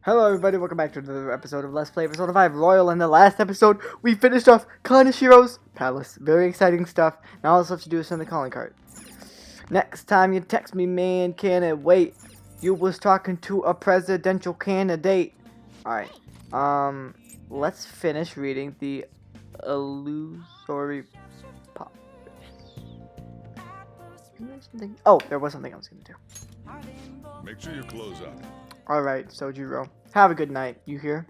Hello everybody, welcome back to another episode of Let's Play Episode 5 Royal. In the last episode, we finished off Kanashiro's palace. Very exciting stuff. Now all that's left to do is send the calling card. Next time you text me, man, can't wait. You was talking to a presidential candidate. Alright, let's finish reading the illusory pop. Oh, there was something I was going to do. Make sure you close up. Alright, Sojiro. Have a good night. You hear?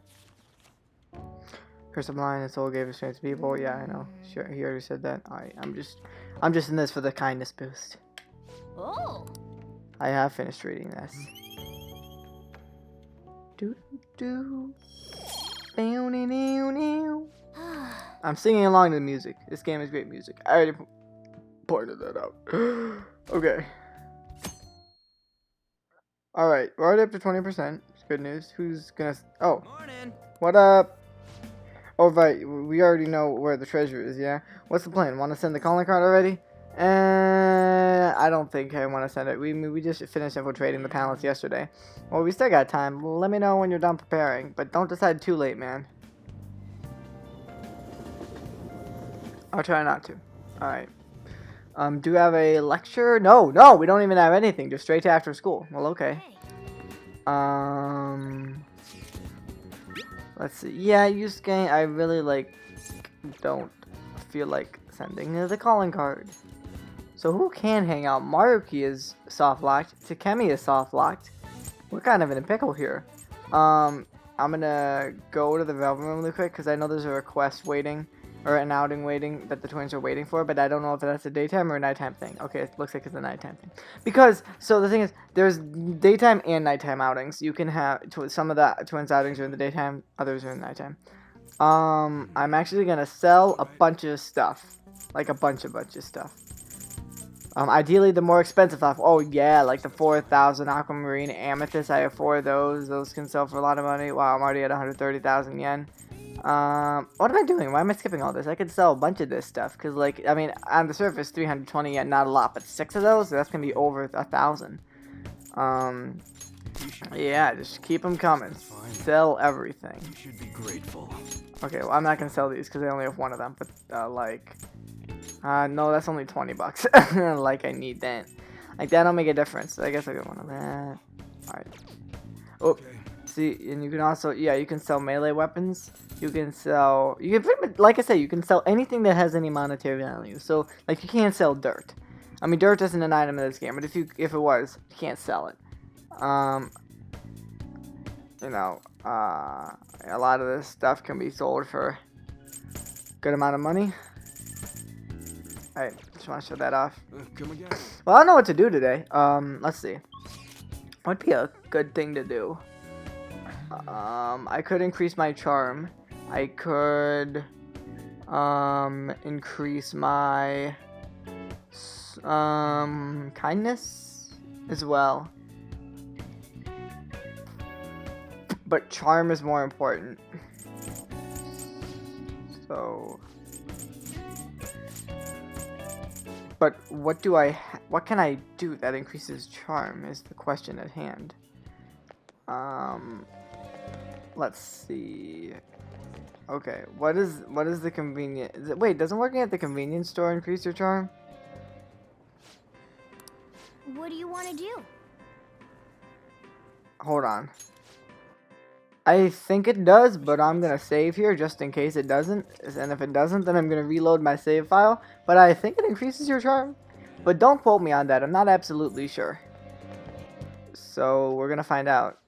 Curse of mine and soul gave a strength to people. Yeah, I know. Sure, he already said that. Alright, I'm just in this for the kindness boost. Oh. I have finished reading this. Do do do. I'm singing along to the music. This game is great music. I already pointed that out. Okay. Alright, we're already up to 20%. It's good news. Who's gonna... Oh. Morning. What up? Oh, right. We already know where the treasure is, yeah? What's the plan? Want to send the calling card already? I don't think I want to send it. We just finished infiltrating the palace yesterday. Well, we still got time. Let me know when you're done preparing. But don't decide too late, man. I'll try not to. Alright. Do you have a lecture? No, we don't even have anything. Just straight to after school. Well, okay. Let's see. Yeah, Yusuke, I really, don't feel like sending the calling card. So who can hang out? Maruki is soft-locked. Takemi is soft-locked. We're kind of in a pickle here. I'm gonna go to the Velvet Room really quick, because I know there's a request waiting. Or an outing waiting that the twins are waiting for, but I don't know if that's a daytime or a nighttime thing. Okay, it looks like it's a nighttime thing. Because, so the thing is, there's daytime and nighttime outings. You can have, some of the twins outings are in the daytime, others are in the nighttime. I'm actually going to sell a bunch of stuff. Like a bunch of stuff. Ideally, the more expensive stuff. Oh, yeah, like the 4,000 Aquamarine Amethyst. I have 4 of those. Those can sell for a lot of money. Wow, I'm already at 130,000 yen. What am I doing? Why am I skipping all this? I could sell a bunch of this stuff, because, I mean, on the surface, 320 yen, not a lot, but 6 of those, that's gonna be over 1,000. Yeah, just keep them coming. Sell everything. You should be grateful. Okay, well, I'm not gonna sell these, because I only have 1 of them, but, no, that's only 20 bucks. I need that. That'll make a difference. I guess I'll get 1 of that. Alright. Oh. Okay. See, and you can also, yeah, you can sell melee weapons. You can pretty much, like I say, you can sell anything that has any monetary value. So, you can't sell dirt. I mean, dirt isn't an item in this game, but if it was, you can't sell it. A lot of this stuff can be sold for a good amount of money. Alright, just want to show that off. Come again. Well, I don't know what to do today. Let's see. What'd be a good thing to do? I could increase my charm. I could, increase my, kindness as well. But charm is more important. So, but what can I do that increases charm is the question at hand. Let's see. Okay, what is the convenience? Wait, doesn't working at the convenience store increase your charm? What do you want to do? Hold on. I think it does, but I'm gonna save here just in case it doesn't. And if it doesn't, then I'm gonna reload my save file. But I think it increases your charm. But don't quote me on that. I'm not absolutely sure. So we're gonna find out.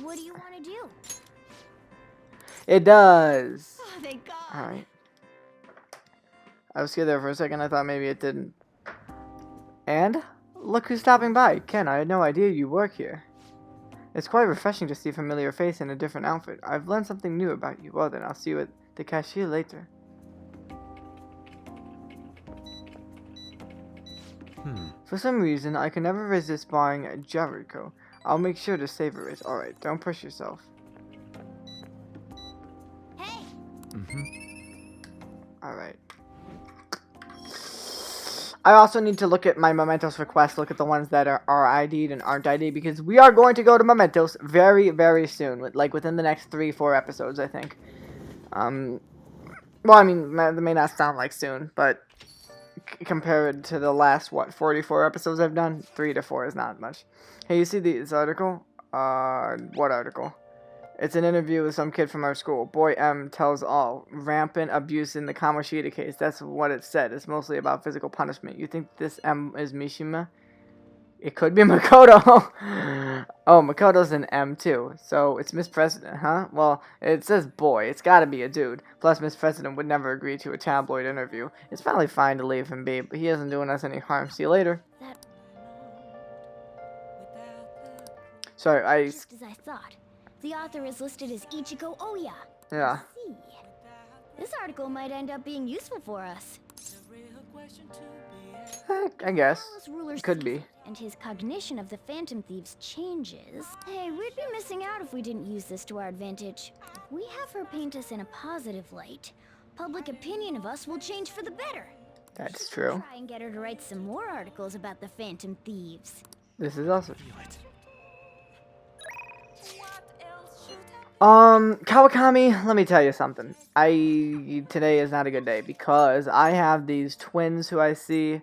What do you want to do? It does. Oh, thank God. Alright. I was scared there for a second. I thought maybe it didn't. And? Look who's stopping by. Ken, I had no idea you work here. It's quite refreshing to see a familiar face in a different outfit. I've learned something new about you. Well then, I'll see you at the cashier later. For some reason, I can never resist buying a Jericho. I'll make sure to savor it. Alright, don't push yourself. Hey. Alright. I also need to look at my Mementos requests, look at the ones that are ID'd and aren't ID'd, because we are going to go to Mementos very, very soon, like within the next 3-4 episodes, I think. Well, I mean, that may not sound like soon, but compared to the last, 44 episodes I've done, 3 to 4 is not much. Hey, you see this article? What article? It's an interview with some kid from our school. Boy M tells all. Rampant abuse in the Kamoshida case. That's what it said. It's mostly about physical punishment. You think this M is Mishima? It could be Makoto. Oh, Makoto's an M too. So it's Miss President, huh? Well, it says boy. It's gotta be a dude. Plus, Miss President would never agree to a tabloid interview. It's probably fine to leave him be, but he isn't doing us any harm. See you later. Sorry, Just as I thought. The author is listed as Ichigo Oya. Yeah. See. This article might end up being useful for us. I guess. Palace ruler's Could be. and his cognition of the Phantom Thieves changes. Hey, we'd be missing out if we didn't use this to our advantage. If we have her paint us in a positive light, public opinion of us will change for the better. That's true. Try and get her to write some more articles about the Phantom Thieves. This is awesome. Kawakami, let me tell you something. Today is not a good day because I have these twins who I see.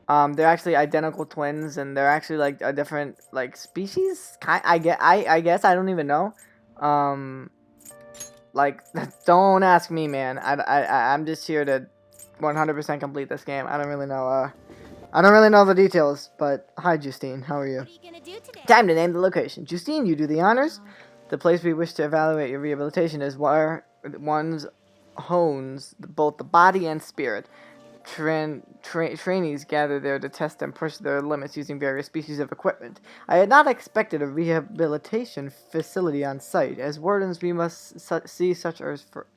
They're actually identical twins, and they're actually like a different like species. I guess I don't even know. Like, don't ask me, man. I'm just here to 100% complete this game. I don't really know. I don't really know the details. But hi, Justine. How are you? What are you gonna do today? Time to name the location. Justine, you do the honors. The place we wish to evaluate your rehabilitation is where one's hones both the body and spirit. Trainees gather there to test and push their limits using various species of equipment. I had not expected a rehabilitation facility on site. As wardens, we must see such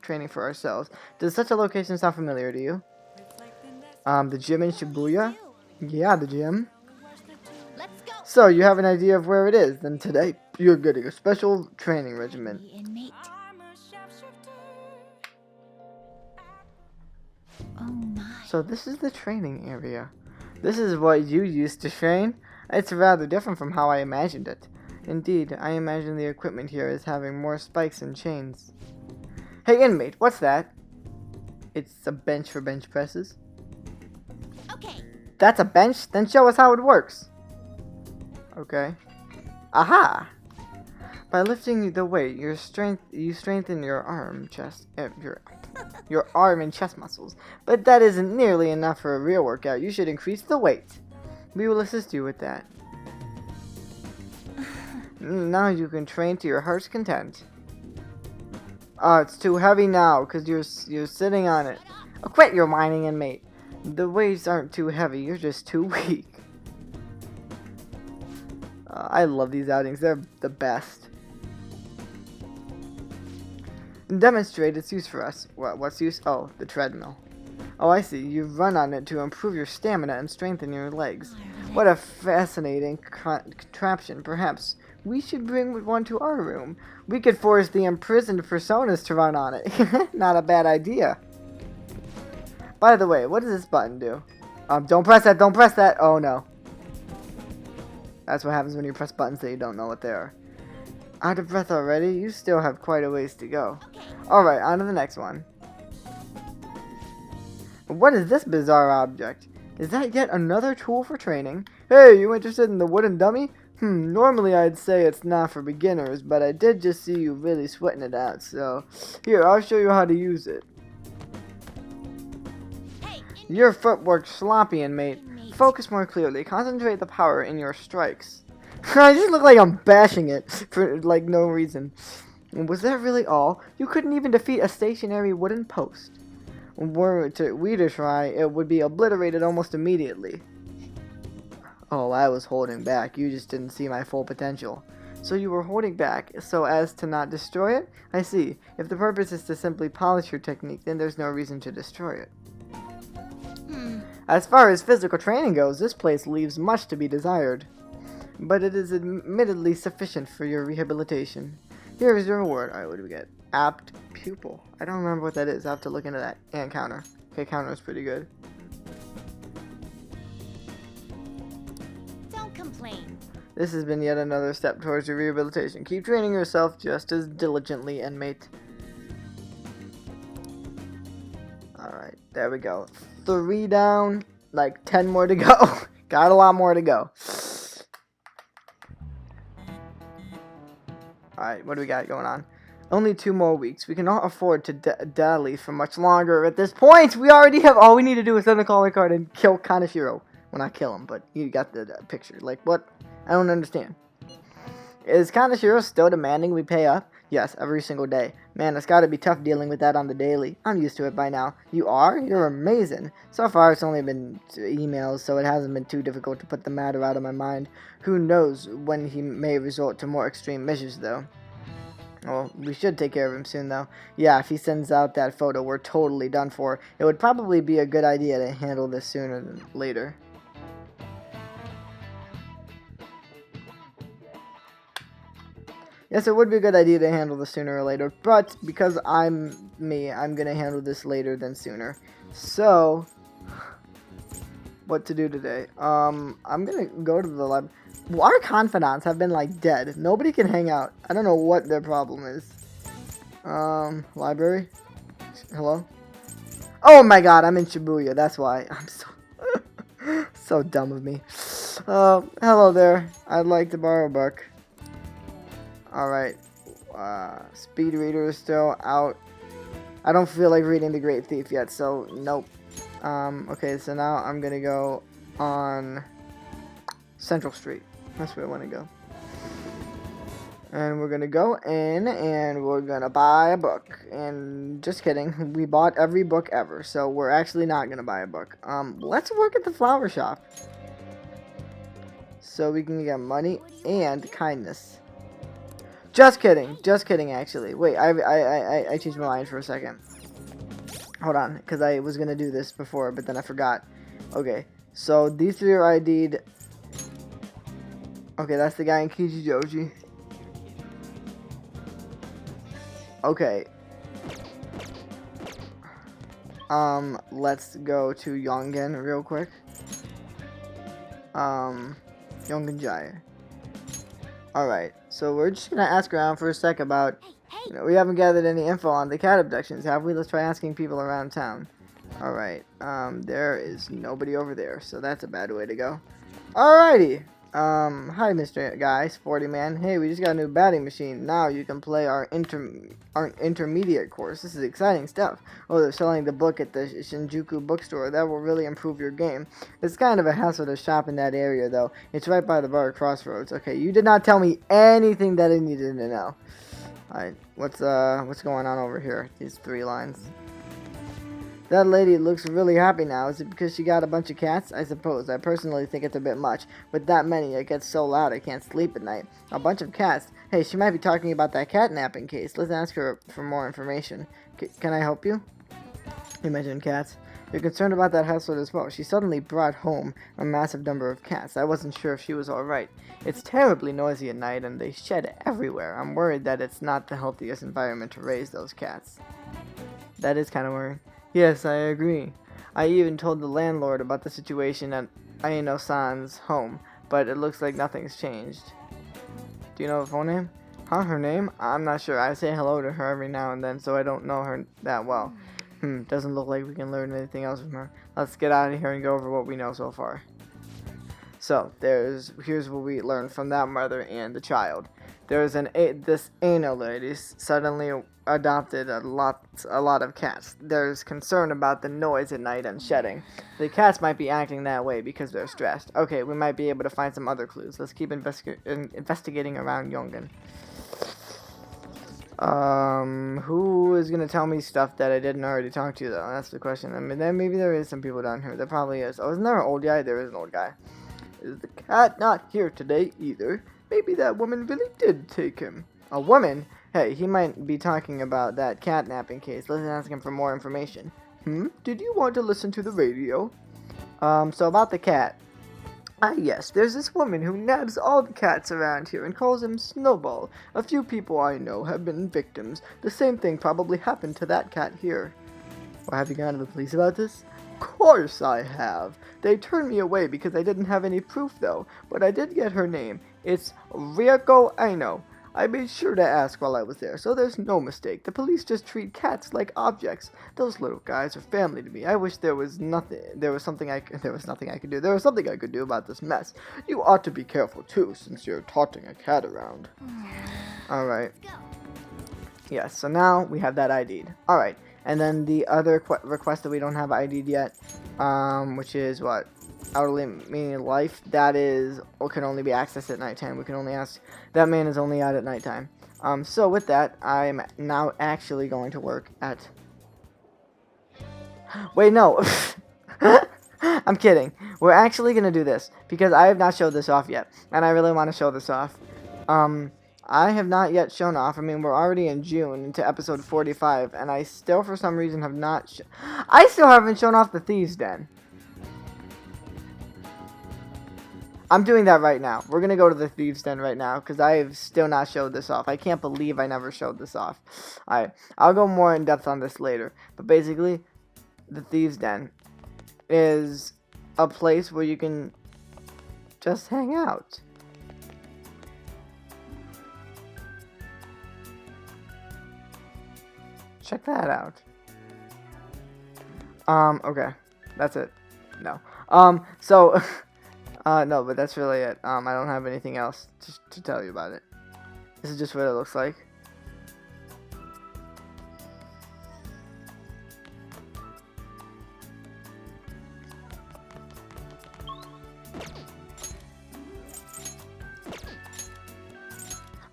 training for ourselves. Does such a location sound familiar to you? The gym in Shibuya? Yeah, the gym. Let's go. So, you have an idea of where it is, then today you're getting a special training regimen. The inmate. Oh my. So this is the training area. This is what you used to train? It's rather different from how I imagined it. Indeed, I imagine the equipment here as having more spikes and chains. Hey inmate, what's that? It's a bench for bench presses. Okay. That's a bench? Then show us how it works. Okay. Aha! By lifting the weight, you strengthen your arm, chest, your arm and chest muscles. But that isn't nearly enough for a real workout. You should increase the weight. We will assist you with that. Now you can train to your heart's content. Oh, it's too heavy now, because you're sitting on it. Oh, quit your whining, inmate. The weights aren't too heavy, you're just too weak. I love these outings, they're the best. Demonstrate its use for us. What's use? Oh, the treadmill. Oh, I see. You run on it to improve your stamina and strengthen your legs. What a fascinating contraption. Perhaps we should bring one to our room. We could force the imprisoned personas to run on it. Not a bad idea. By the way, what does this button do? Don't press that, don't press that. Oh no. That's what happens when you press buttons that you don't know what they are. Out of breath already? You still have quite a ways to go. Alright, on to the next one. What is this bizarre object? Is that yet another tool for training? Hey, you interested in the wooden dummy? Normally I'd say it's not for beginners, but I did just see you really sweating it out, so... Here, I'll show you how to use it. Your footwork's sloppy, inmate. Focus more clearly. Concentrate the power in your strikes. I just look like I'm bashing it for, like, no reason. Was that really all? You couldn't even defeat a stationary wooden post. Were we to try, it would be obliterated almost immediately. Oh, I was holding back. You just didn't see my full potential. So you were holding back so as to not destroy it? I see. If the purpose is to simply polish your technique, then there's no reason to destroy it. As far as physical training goes, this place leaves much to be desired. But it is admittedly sufficient for your rehabilitation. Here is your reward. Alright, what do we get? Apt pupil. I don't remember what that is. I have to look into that. And counter. Okay, counter is pretty good. This has been yet another step towards your rehabilitation. Keep training yourself just as diligently, inmate. Alright, there we go. 3 down, like 10 more to go. Got a lot more to go. Alright, what do we got going on? Only 2 more weeks. We cannot afford to dally for much longer. At this point, we already have... All we need to do is send the calling card and kill Kaneshiro. Well, not kill him, but you got the picture. Like, what? I don't understand. Is Kaneshiro still demanding we pay up? Yes, every single day. Man, it's gotta be tough dealing with that on the daily. I'm used to it by now. You are? You're amazing. So far, it's only been emails, so it hasn't been too difficult to put the matter out of my mind. Who knows when he may resort to more extreme measures, though. Well, we should take care of him soon, though. Yeah, if he sends out that photo, we're totally done for. It would probably be a good idea to handle this sooner than later. Yes, it would be a good idea to handle this sooner or later, but because I'm me, I'm going to handle this later than sooner. So, what to do today? I'm going to go to the lab. Our confidants have been, like, dead. Nobody can hang out. I don't know what their problem is. Library? Hello? Oh my god, I'm in Shibuya. That's why. I'm so... so dumb of me. Hello there. I'd like to borrow a book. Alright. Speed reader is still out. I don't feel like reading The Great Thief yet, so nope. Okay, so now I'm gonna go on Central Street. That's where I want to go. And we're gonna go in and we're gonna buy a book. And just kidding, we bought every book ever, so we're actually not gonna buy a book. Let's work at the flower shop. So we can get money and kindness. Just kidding actually. Wait, I changed my mind for a second. Hold on, because I was gonna do this before, but then I forgot. Okay, so these 3 are ID'd. Okay, that's the guy in Kichijoji. Okay. Let's go to Yongen real quick. Yongen Jaya. Alright, so we're just gonna ask around for a sec about... You know, we haven't gathered any info on the cat abductions, have we? Let's try asking people around town. Alright, there is nobody over there, so that's a bad way to go. Alrighty. Hi, Mr. Guy, Sporty Man. Hey, we just got a new batting machine. Now you can play our intermediate course. This is exciting stuff. Oh, they're selling the book at the Shinjuku bookstore. That will really improve your game. It's kind of a hassle to shop in that area, though. It's right by the bar crossroads. Okay, you did not tell me anything that I needed to know. Alright, what's going on over here? These 3 lines. That lady looks really happy now. Is it because she got a bunch of cats? I suppose. I personally think it's a bit much. With that many, it gets so loud I can't sleep at night. A bunch of cats. Hey, she might be talking about that catnapping case. Let's ask her for more information. Can I help you? You mentioned cats. You're concerned about that household as well. She suddenly brought home a massive number of cats. I wasn't sure if she was alright. It's terribly noisy at night and they shed everywhere. I'm worried that it's not the healthiest environment to raise those cats. That is kind of worrying. Yes, I agree. I even told the landlord about the situation at Aino-san's home, but it looks like nothing's changed. Do you know her phone name? Huh, her name? I'm not sure. I say hello to her every now and then, so I don't know her that well. Doesn't look like we can learn anything else from her. Let's get out of here and go over what we know so far. So, here's what we learned from that mother and the child. There's this Aino lady suddenly adopted a lot of cats. There's concern about the noise at night and shedding. The cats might be acting that way because they're stressed. Okay, we might be able to find some other clues. Let's keep investigating around Yongen. Who is gonna tell me stuff that I didn't already talk to, though? That's the question. I mean, then maybe there is some people down here. There probably is. Oh, isn't there an old guy? There is an old guy. Is the cat not here today either? Maybe that woman really did take him. A woman? Hey, he might be talking about that catnapping case. Let's ask him for more information. Did you want to listen to the radio? So about the cat. Yes, there's this woman who nabs all the cats around here and calls him Snowball. A few people I know have been victims. The same thing probably happened to that cat here. Well, have you gone to the police about this? Of course I have. They turned me away because I didn't have any proof, though. But I did get her name. It's Ryoko Aino. I made sure to ask while I was there, so there's no mistake. The police just treat cats like objects. Those little guys are family to me. I wish there was nothing I could do. There was something I could do about this mess. You ought to be careful too, since you're toting a cat around. Alright. Yes, so now we have that ID'd. Alright. And then the other request that we don't have ID'd yet, which is what? Elderly meaning life, that is, or can only be accessed at nighttime. We can only ask, that man is only out at nighttime. So with that, I'm now actually going to work at, wait, no, I'm kidding. We're actually going to do this, because I have not showed this off yet, and I really want to show this off. I have not yet shown off, I mean, we're already in June, into episode 45, and I still, for some reason, have not, I still haven't shown off the Thieves' Den. I'm doing that right now. We're going to go to the Thieves' Den right now, because I have still not showed this off. I can't believe I never showed this off. Alright, I'll go more in depth on this later. But basically, the Thieves' Den is a place where you can just hang out. Check that out. Okay. That's it. No. So... no, but that's really it. I don't have anything else to tell you about it. This is just what it looks like.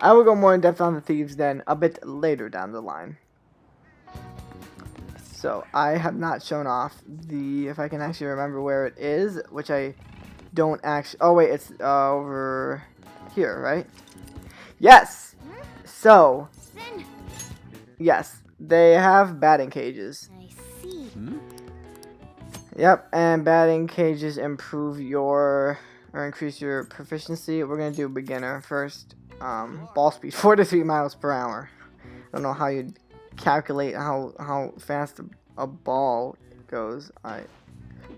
I will go more in depth on the Thieves' Den a bit later down the line. So, I have not shown off the, if I can actually remember where it is, which I don't actually, oh wait, it's over here, right? Yes! So, yes, they have batting cages. I see. Yep, and batting cages improve your, or increase your proficiency. We're going to do beginner first. Ball speed, 4 to 3 miles per hour. I don't know how you'd calculate how fast a ball goes. Alright.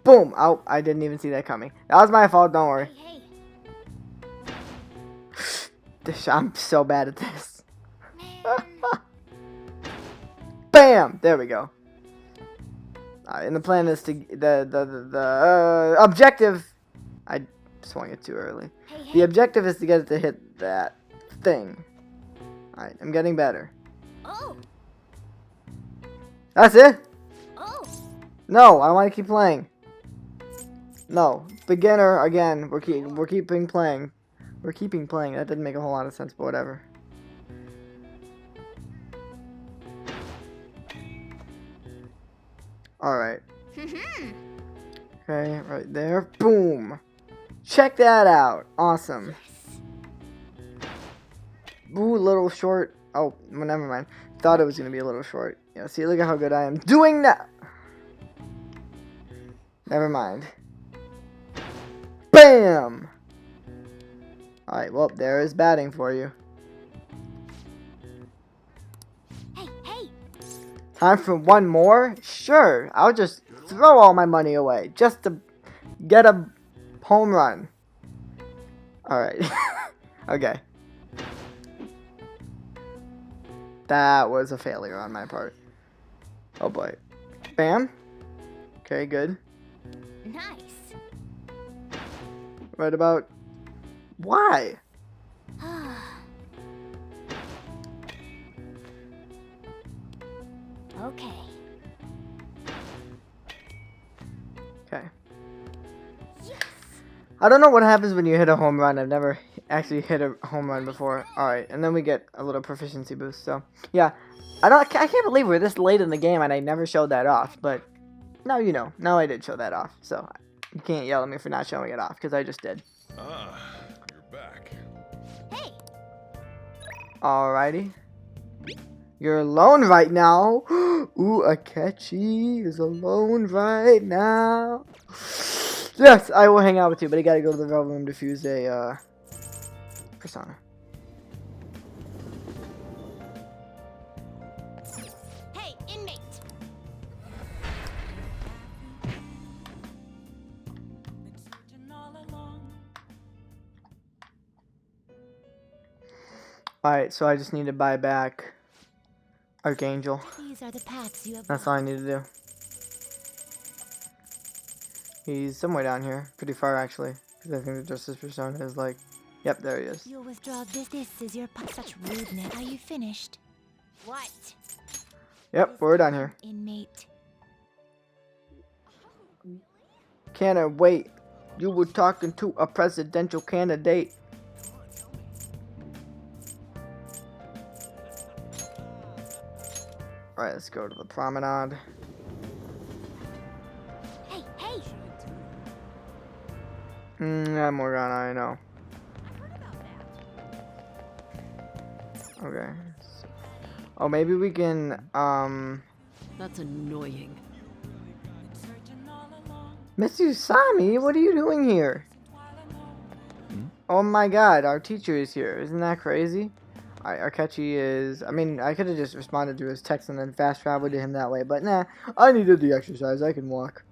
Boom! Oh, I didn't even see that coming. That was my fault, don't worry. Hey, I'm so bad at this. man. Bam! There we go. And the plan is to, the objective, I swung it too early. The objective is to get it to hit that thing. Alright, I'm getting better. Oh. That's it? Oh. No, I want to keep playing. No, beginner again. We're keeping playing. We're keeping playing. That didn't make a whole lot of sense, but whatever. All right. Okay, right there. Boom. Check that out. Awesome. Ooh, little short. Oh, well, never mind. Thought it was gonna be a little short. Yeah. See, look at how good I am doing that. Never mind. Bam! Alright, well, there is batting for you. Hey, hey. Time for one more? Sure, I'll just throw all my money away just to get a home run. Alright. Okay. That was a failure on my part. Oh boy. Bam. Okay, good. Nice. Right about... Why? Okay. Okay. Yes. I don't know what happens when you hit a home run. I've never actually hit a home run before. Alright, and then we get a little proficiency boost, so... Yeah. I can't believe we're this late in the game and I never showed that off, but... Now you know. Now I did show that off, so... You can't yell at me for not showing it off, because I just did. Ah, you're back. Hey. Alrighty. You're alone right now. Ooh, Akechi is alone right now. Yes, I will hang out with you, but I gotta go to the Velvet Room to fuse a, persona. Hey, inmate. Alright, so I just need to buy back Archangel. These are the paths you have That's all I need to do. He's somewhere down here. Pretty far, actually. Because I think the Justice Persona is like... Yep, there he is. You'll withdraw this. This is your such rudeness. Are you finished? What? Yep, we're down here. Inmate. Can't wait. You were talking to a presidential candidate. Alright, let's go to the promenade. Hey, hey! Morgana, I know. Okay. Oh, maybe we can, That's annoying. Miss Usami, what are you doing here? Oh my god, our teacher is here. Isn't that crazy? Akechi is... I mean, I could have just responded to his text and then fast traveled to him that way, but nah. I needed the exercise. I can walk.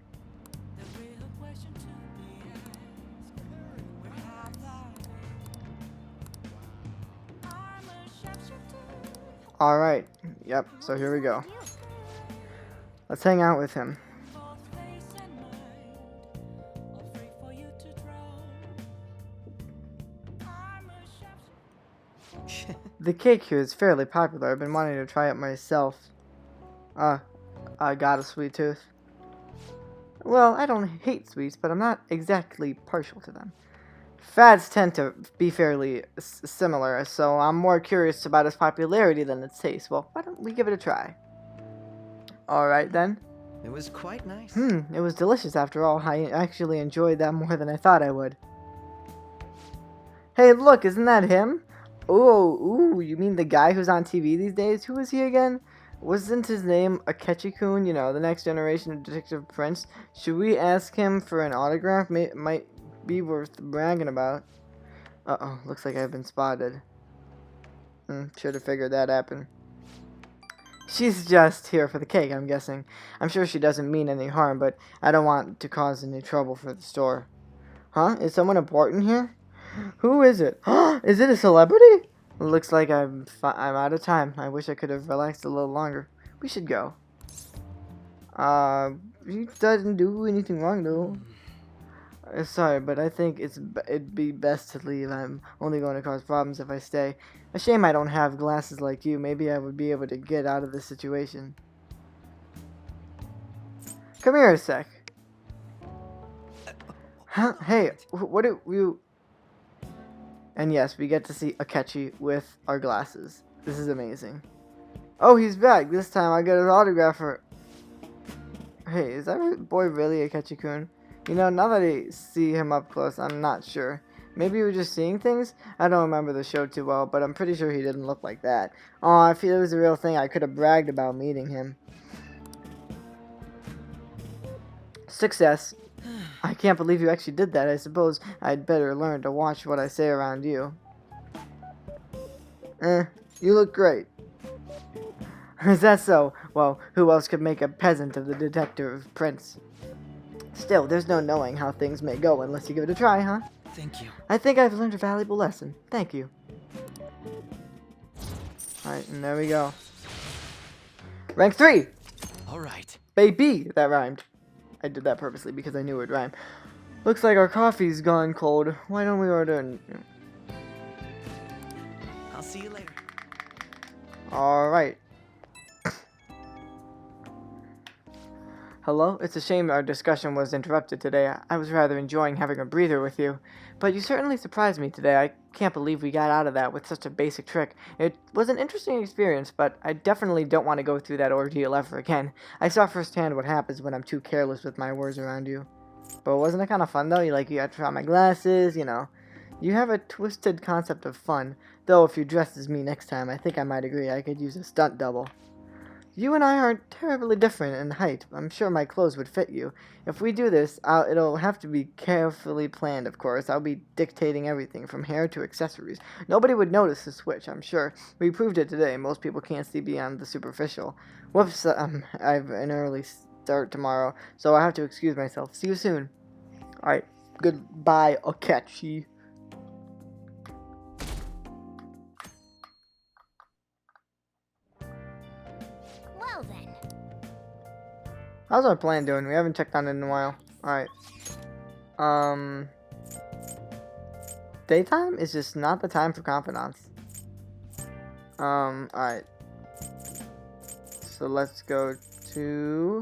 Alright. Yep, so here we go. Let's hang out with him. The cake here is fairly popular. I've been wanting to try it myself. I got a sweet tooth. Well, I don't hate sweets, but I'm not exactly partial to them. Fads tend to be fairly similar, so I'm more curious about its popularity than its taste. Well, why don't we give it a try? Alright then. It was quite nice. It was delicious after all. I actually enjoyed that more than I thought I would. Hey, look, isn't that him? Ooh, you mean the guy who's on TV these days? Who is he again? Wasn't his name Akechi-kun? You know, the next generation of Detective Prince. Should we ask him for an autograph? Might be worth bragging about. Uh-oh, looks like I've been spotted. Should have figured that happened. She's just here for the cake, I'm guessing. I'm sure she doesn't mean any harm, but I don't want to cause any trouble for the store. Huh? Is someone important here? Who is it? Is it a celebrity? Looks like I'm out of time. I wish I could have relaxed a little longer. We should go. He doesn't do anything wrong though. Sorry, but I think it'd be best to leave. I'm only going to cause problems if I stay. A shame I don't have glasses like you. Maybe I would be able to get out of this situation. Come here a sec. Huh? Hey, what do you... And yes, we get to see Akechi with our glasses. This is amazing. Oh, he's back. This time I got his autograph for... Hey, is that boy really Akechi-kun? You know, now that I see him up close, I'm not sure. Maybe we were just seeing things? I don't remember the show too well, but I'm pretty sure he didn't look like that. Oh, if it was a real thing, I could have bragged about meeting him. Success. I can't believe you actually did that. I suppose I'd better learn to watch what I say around you. You look great. Is that so? Well, who else could make a peasant of the detective prince? Still, there's no knowing how things may go unless you give it a try, huh? Thank you. I think I've learned a valuable lesson. Thank you. Alright, and there we go. Rank 3! Alright. Baby! That rhymed. I did that purposely because I knew it would rhyme. Looks like our coffee's gone cold. Why don't we order... I'll see you later. Alright. Hello? It's a shame our discussion was interrupted today. I was rather enjoying having a breather with you. But you certainly surprised me today. I can't believe we got out of that with such a basic trick. It was an interesting experience, but I definitely don't want to go through that ordeal ever again. I saw firsthand what happens when I'm too careless with my words around you. But wasn't it kind of fun, though? You had to try on my glasses, you know. You have a twisted concept of fun. Though if you dressed as me next time, I think I might agree I could use a stunt double. You and I aren't terribly different in height. I'm sure my clothes would fit you. If we do this, it'll have to be carefully planned, of course. I'll be dictating everything from hair to accessories. Nobody would notice the switch, I'm sure. We proved it today. Most people can't see beyond the superficial. Whoops, I've an early start tomorrow, so I have to excuse myself. See you soon. Alright, goodbye, Akechi. How's our plan doing? We haven't checked on it in a while. Alright. Daytime is just not the time for confidants. Alright. So let's go to...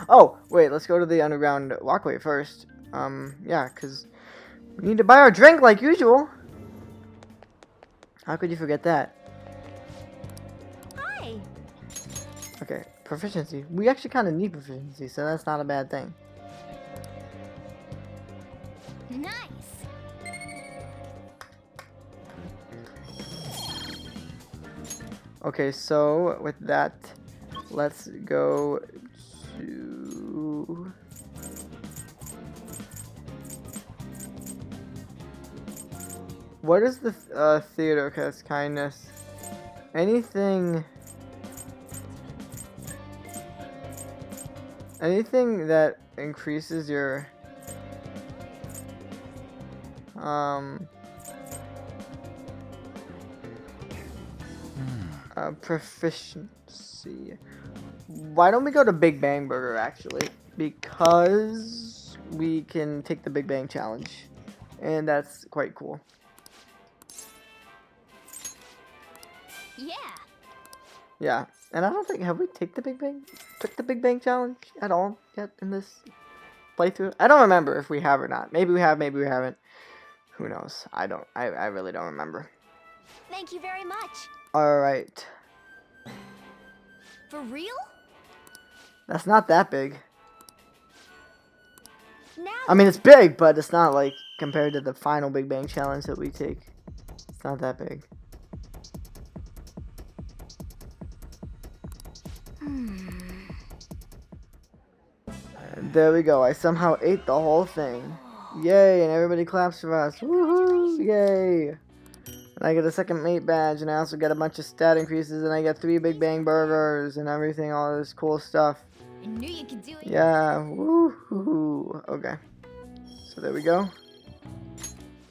Oh, wait, let's go to the underground walkway first. Yeah, because we need to buy our drink like usual. How could you forget that? Hi. Okay, proficiency. We actually kind of need proficiency, so that's not a bad thing. Nice. Okay, so with that, let's go to... What is the theater cast kindness? Anything that increases your proficiency. Why don't we go to Big Bang Burger actually? Because we can take the Big Bang challenge, and that's quite cool. Yeah. Yeah, and I don't think took the Big Bang challenge at all yet in this playthrough. I don't remember if we have or not. Maybe we have, maybe we haven't. Who knows? I really don't remember. Thank you very much. All right. For real? That's not that big. Now. I mean, it's big, but it's not like compared to the final Big Bang challenge that we take. It's not that big. There we go. I somehow ate the whole thing. Yay, and everybody claps for us. Woohoo! Yay! And I get a second mate badge, and I also get a bunch of stat increases, and I get 3 Big Bang burgers and everything, all this cool stuff. I knew you could do it. Yeah, woohoo! Okay. So there we go.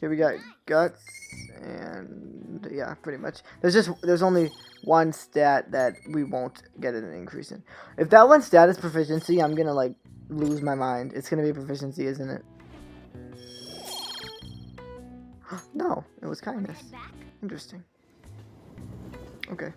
Here we got guts, and yeah, pretty much. There's only one stat that we won't get an increase in. If that one stat is proficiency, I'm gonna like lose my mind. It's gonna be proficiency, isn't it? No, it was kindness. Head back. Interesting. Okay.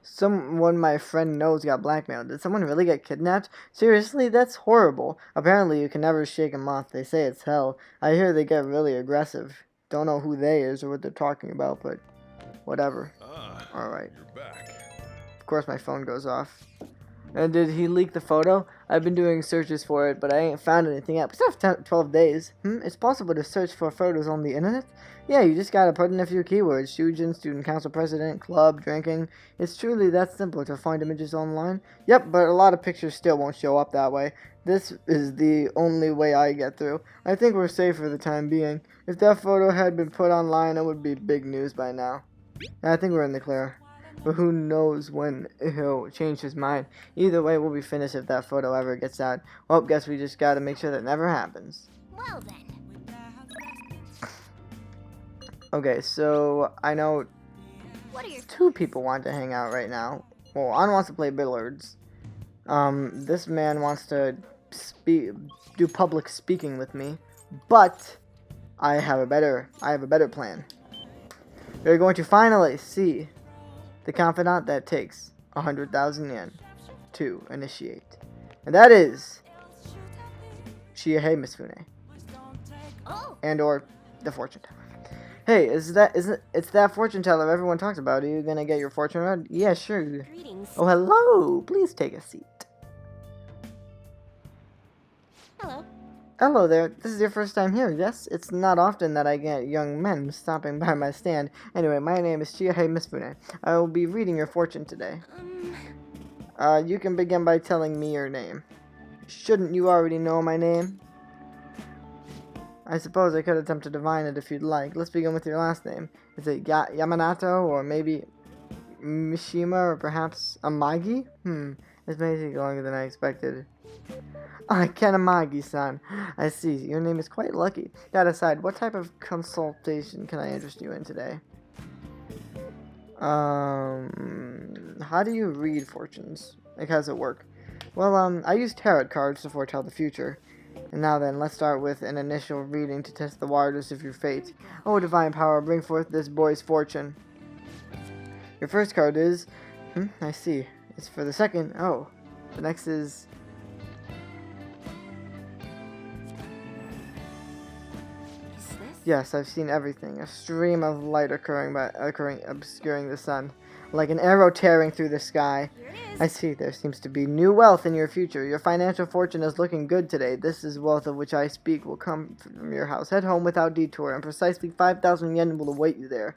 Someone my friend knows got blackmailed. Did someone really get kidnapped? Seriously, that's horrible. Apparently you can never shake them off. They say it's hell. I hear they get really aggressive. Don't know who they is or what they're talking about, but whatever. Alright. You're back. Of course my phone goes off. And did he leak the photo? I've been doing searches for it, but I ain't found anything yet. We still have 12 days. It's possible to search for photos on the internet? Yeah, you just gotta put in a few keywords. Shujin, student council president, club, drinking. It's truly that simple to find images online. Yep, but a lot of pictures still won't show up that way. This is the only way I get through. I think we're safe for the time being. If that photo had been put online, it would be big news by now. I think we're in the clear. But who knows when he'll change his mind. Either way, we'll be finished if that photo ever gets out. Well, guess we just gotta make sure that never happens. Well then. Okay, so I know What are your 2 people want to hang out right now. Well, one wants to play billiards. This man wants to do public speaking with me, but I have a better plan. We're going to finally see the confidant that takes 100,000 yen to initiate, and that is Chiehei Mifune, Oh, and or the fortune teller. Hey, it's that fortune teller everyone talks about. Are you gonna get your fortune read? Yeah, sure. Greetings. Oh, hello. Please take a seat. Hello. Hello there. This is your first time here, yes? It's not often that I get young men stopping by my stand. Anyway, my name is Chiehei Mifune. I will be reading your fortune today. You can begin by telling me your name. Shouldn't you already know my name? I suppose I could attempt to divine it if you'd like. Let's begin with your last name. Is it Yamanato, or maybe Mishima, or perhaps Amagi? This may take longer than I expected. Ah, Kanamagi-san. I see. Your name is quite lucky. That aside, what type of consultation can I interest you in today? How do you read fortunes? Like, how does it work? Well, I use tarot cards to foretell the future. And now then, let's start with an initial reading to test the waters of your fate. Oh, divine power, bring forth this boy's fortune. Your first card is... I see. It's for the second. Oh. The next is... Is this? Yes, I've seen everything. A stream of light obscuring the sun. Like an arrow tearing through the sky. Here it is. I see. There seems to be new wealth in your future. Your financial fortune is looking good today. This is wealth of which I speak will come from your house. Head home without detour, and precisely 5,000 yen will await you there.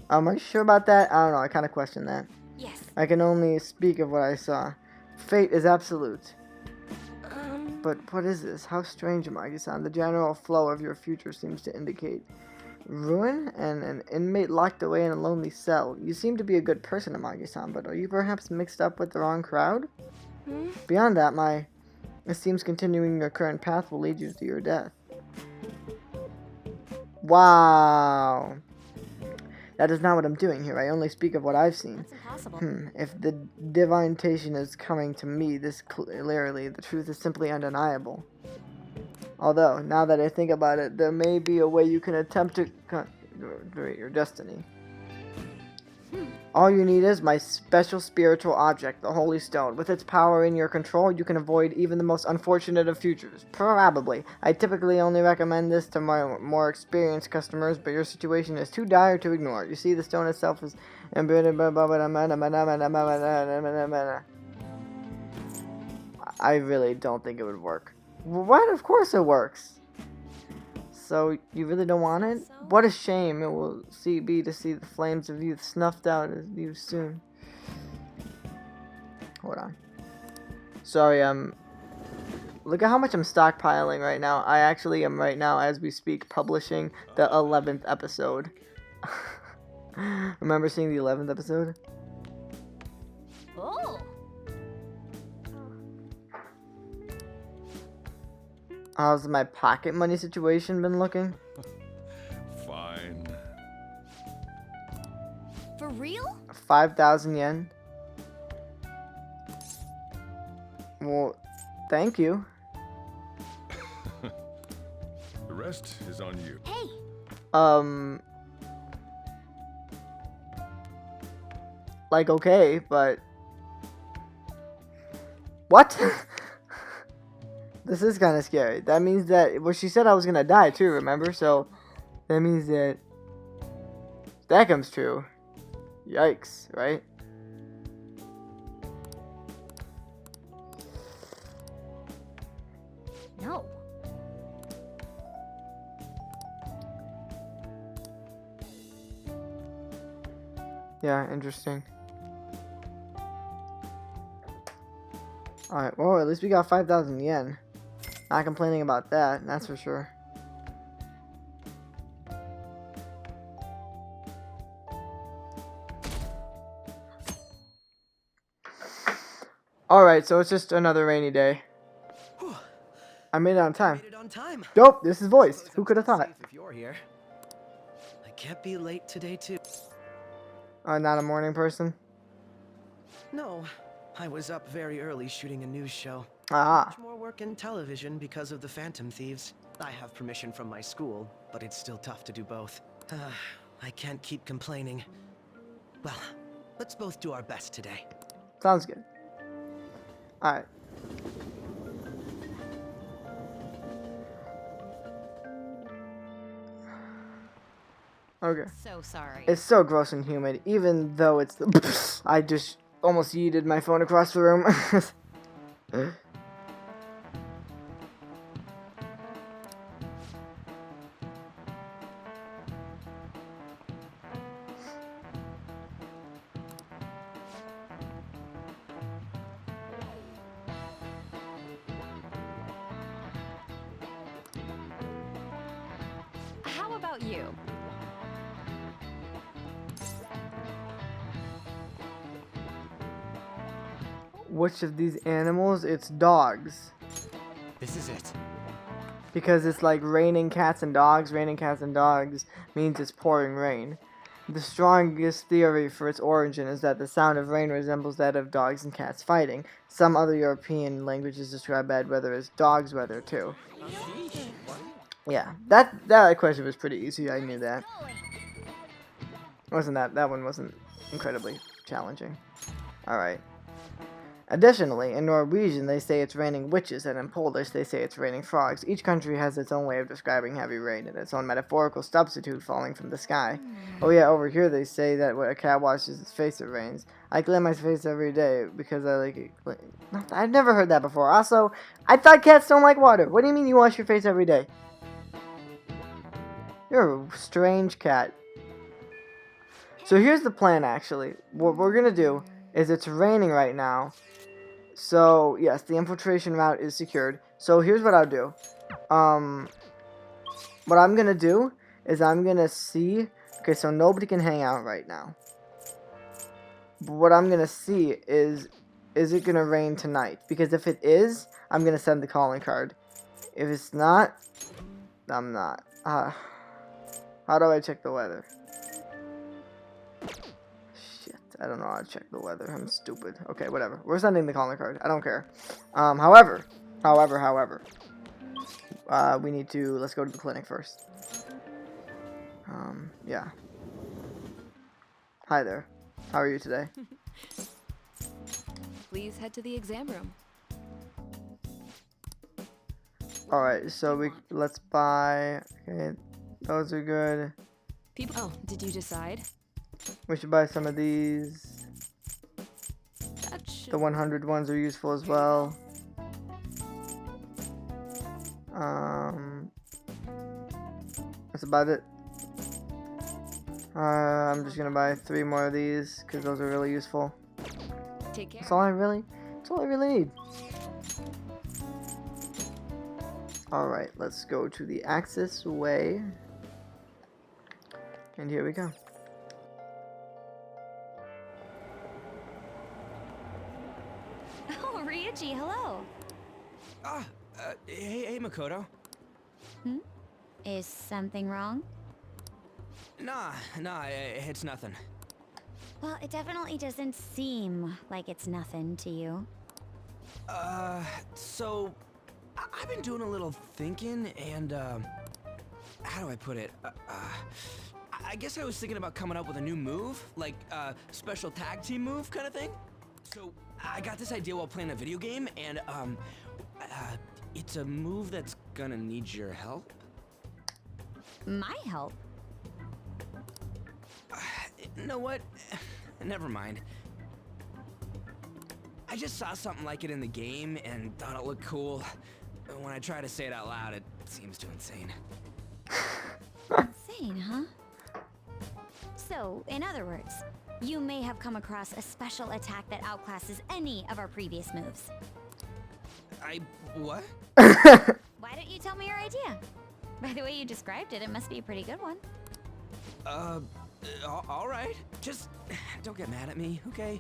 Are you sure about that? I don't know. I kind of question that. Yes. I can only speak of what I saw. Fate is absolute. But what is this? How strange, Amagi-san. The general flow of your future seems to indicate ruin and an inmate locked away in a lonely cell. You seem to be a good person, Amagi-san, but are you perhaps mixed up with the wrong crowd? Beyond that, it seems continuing your current path will lead you to your death. Wow. That is not what I'm doing here. I only speak of what I've seen. That's impossible. If the divination is coming to me this clearly, the truth is simply undeniable. Although, now that I think about it, there may be a way you can attempt to create your destiny. All you need is my special spiritual object, the Holy Stone. With its power in your control, you can avoid even the most unfortunate of futures. Probably. I typically only recommend this to my more experienced customers, but your situation is too dire to ignore. You see, the stone itself is... I really don't think it would work. What? Of course it works. So, you really don't want it? What a shame it will be to see the flames of youth snuffed out as you soon. Hold on. Sorry, look at how much I'm stockpiling right now. I actually am right now, as we speak, publishing the 11th episode. Remember seeing the 11th episode? Oh. How's my pocket money situation been looking? Fine. For real? 5,000 yen. Well, thank you. The rest is on you. Hey, Like, okay, but... What? This is kind of scary. That means that... Well, she said I was gonna die, too, remember? So, that means that... That comes true. Yikes, right? no. Yeah, interesting. Alright, well, at least we got 5,000 yen. Not complaining about that, that's for sure. Alright, so it's just another rainy day. Whew. I made it on time. Made it on time. Dope, this is voiced. Suppose Who I'm could have still thought? safe if you're here. I can't be late today too. Not a morning person? No, I was up very early shooting a news show. Ah, Much more work in television because of the Phantom Thieves. I have permission from my school, but it's still tough to do both. I can't keep complaining. Well, let's both do our best today. sounds good. Alright. Okay. So sorry. It's so gross and humid, even though it's the... I just almost yeeted my phone across the room. How about you? which of these animals? It's dogs. This is it. Because it's like raining cats and dogs. Raining cats and dogs means it's pouring rain. The strongest theory for its origin is that the sound of rain resembles that of dogs and cats fighting. Some other European languages describe bad weather as dog's weather too. Yeah, that question was pretty easy. I knew that. That one wasn't incredibly challenging. Alright. Additionally, in Norwegian they say it's raining witches, and in Polish they say it's raining frogs. Each country has its own way of describing heavy rain, and its own metaphorical substitute falling from the sky. Oh yeah, over here they say that when a cat washes its face it rains. I clean my face every day because I like it clean. I've never heard that before. Also, I thought cats don't like water. What do you mean you wash your face every day? You're a strange cat. So here's the plan, actually. What we're gonna do is it's raining right now. So, yes, the infiltration route is secured. So here's what I'll do. What I'm gonna do is I'm gonna see... Okay, so nobody can hang out right now. But what I'm gonna see is it gonna rain tonight? Because if it is, I'm gonna send the calling card. If it's not, I'm not. How do I check the weather? Shit, I don't know how to check the weather. I'm stupid. Okay, whatever. We're sending the calling card. I don't care. However, we need to, let's go to the clinic first. Yeah. Hi there. How are you today? Please head to the exam room. Alright, so let's buy, okay, those are good. Oh, did you decide? We should buy some of these. That should... The 100 ones are useful as well. That's about it. I'm just gonna buy 3 more of these because those are really useful. Take care. That's all I really need. Alright, let's go to the Axis Way. And here we go. Oh, Ryuji, hello. Hey, Makoto. Is something wrong? Nah, it's nothing. Well, it definitely doesn't seem like it's nothing to you. So... I've been doing a little thinking, and, how do I put it? I guess I was thinking about coming up with a new move, like a special tag team move kind of thing. So, I got this idea while playing a video game, and, it's a move that's gonna need your help. My help? You know what? Never mind. I just saw something like it in the game and thought it looked cool. When I try to say it out loud, it seems too insane. Insane, huh? So, in other words, you may have come across a special attack that outclasses any of our previous moves. What? Why don't you tell me your idea? By the way you described it, it must be a pretty good one. Alright. Just don't get mad at me, okay?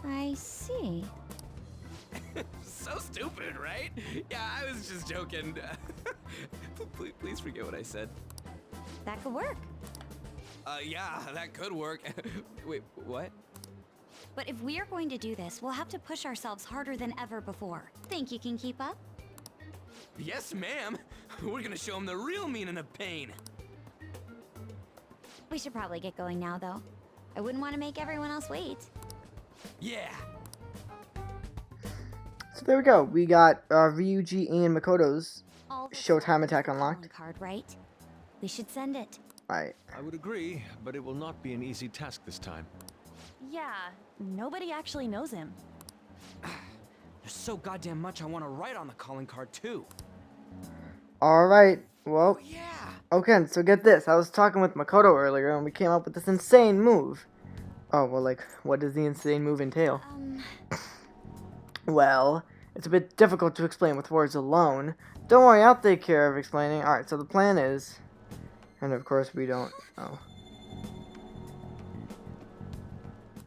I see. So stupid, right? Yeah, I was just joking. Please forget what I said. That could work. Yeah, that could work. Wait, what? But if we are going to do this, we'll have to push ourselves harder than ever before. Think you can keep up? Yes, ma'am. We're gonna show them the real meaning of pain. We should probably get going now, though. I wouldn't want to make everyone else wait. Yeah. So there we go. We got Ryuji and Makoto's All the Showtime attack calling unlocked. card, right? We should send it. Alright. I would agree, but it will not be an easy task this time. Yeah, nobody actually knows him. There's so goddamn much I want to write on the calling card, too. Alright. Well, Oh, yeah. okay, so get this. I was talking with Makoto earlier and we came up with this insane move. Oh, well, like, what does the insane move entail? Well, it's a bit difficult to explain with words alone. Don't worry, I'll take care of explaining. Alright, so the plan is... And of course we don't... Oh.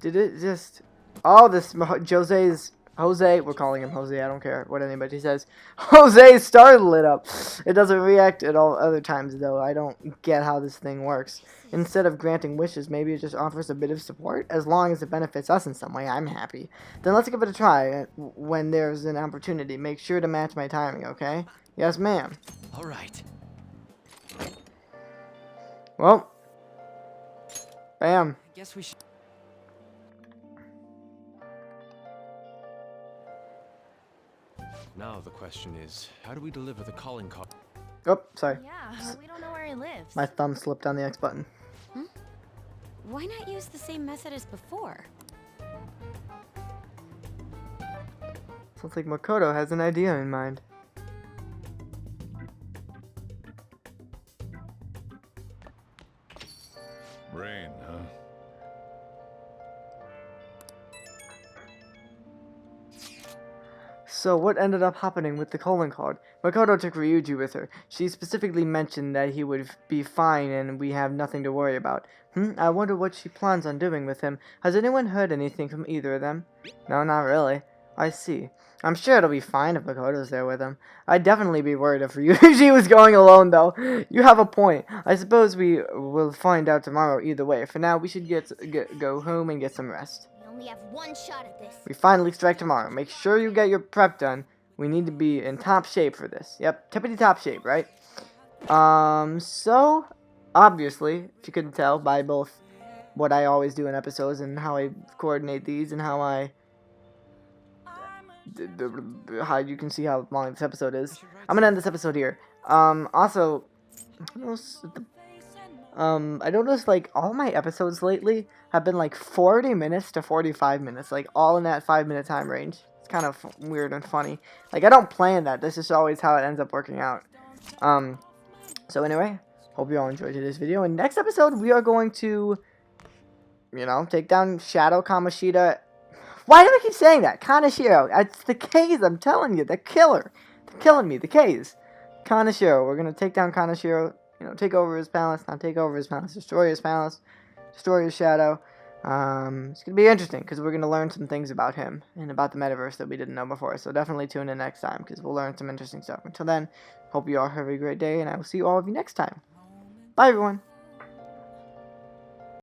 Did it just... Oh, this Jose, we're calling him Jose, I don't care what anybody says. Jose startled it up. It doesn't react at all other times, though. I don't get how this thing works. Instead of granting wishes, maybe it just offers a bit of support. As long as it benefits us in some way, I'm happy. Then let's give it a try. When there's an opportunity, make sure to match my timing, okay? Yes, ma'am. All right. Well. Bam. I guess we should. Now the question is, how do we deliver the calling card? Oh, sorry. Yeah, but we don't know where he lives. My thumb slipped on the X button. Why not use the same method as before? Sounds like Makoto has an idea in mind. Rain, huh? So what ended up happening with the calling card? Makoto took Ryuji with her. She specifically mentioned that he would be fine and we have nothing to worry about. I wonder what she plans on doing with him. Has anyone heard anything from either of them? No, not really. I see. I'm sure it'll be fine if Makoto's there with him. I'd definitely be worried if Ryuji was going alone, though. You have a point. I suppose we will find out tomorrow either way. For now, we should go home and get some rest. We only have one shot at this. We finally strike tomorrow. Make sure you get your prep done. We need to be in top shape for this. Yep, tippity top shape, right? So, obviously, if you couldn't tell by both what I always do in episodes and how I coordinate these and how how you can see how long this episode is. I'm gonna end this episode here. Also, I noticed like all my episodes lately have been like 40 minutes to 45 minutes, like all in that 5-minute time range. It's kind of weird and funny. Like I don't plan that. This is always how it ends up working out. So anyway, hope you all enjoyed today's video. And next episode we are going to, take down Shadow Kamoshida. Why do I keep saying that? Kaneshiro. It's the K's, I'm telling you. They're killer. They're killing me. The K's. Kaneshiro. We're going to take down Kaneshiro. Take over his palace. Not take over his palace. Destroy his palace. Destroy his shadow. It's going to be interesting because we're going to learn some things about him and about the metaverse that we didn't know before. So definitely tune in next time because we'll learn some interesting stuff. Until then, hope you all have a great day and I will see all of you next time. Bye, everyone.